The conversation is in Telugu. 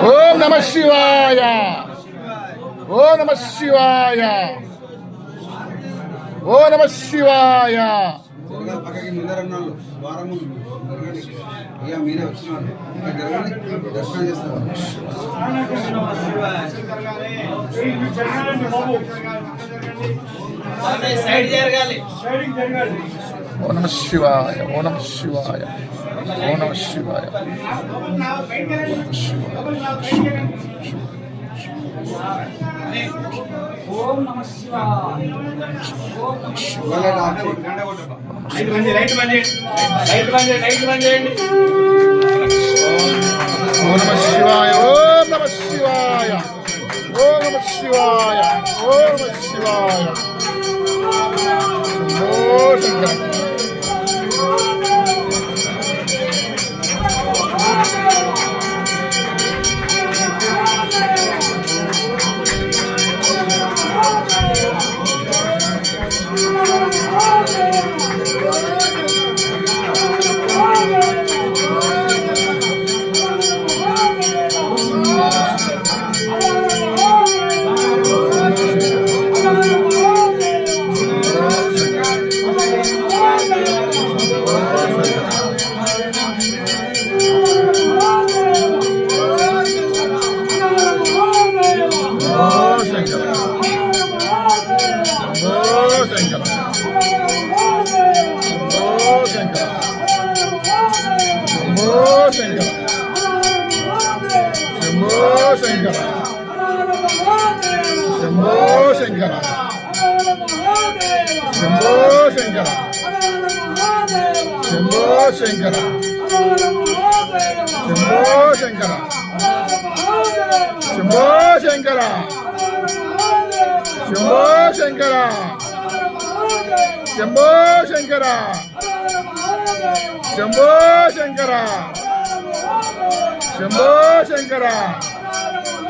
ఓం నమః శివాయ. ఓం నమః శివాయ. ఓం నమః శివాయ. పక్కకి ముందరన్నాళ్ళు వారం ఇక మీరే వచ్చినారు దర్శనం చేస్తారు. ఓం నమః శివాయ. ఓం నమః శివాయ. ఓం నమః శివాయ. ఓం నమః శివాయ. ఓం నమః శివాయ. ఓం నమః శివాయ. ఓం నమః శివాయ. ఓం నమః శివాయ. ఓ శంకర. శంభో శంకర.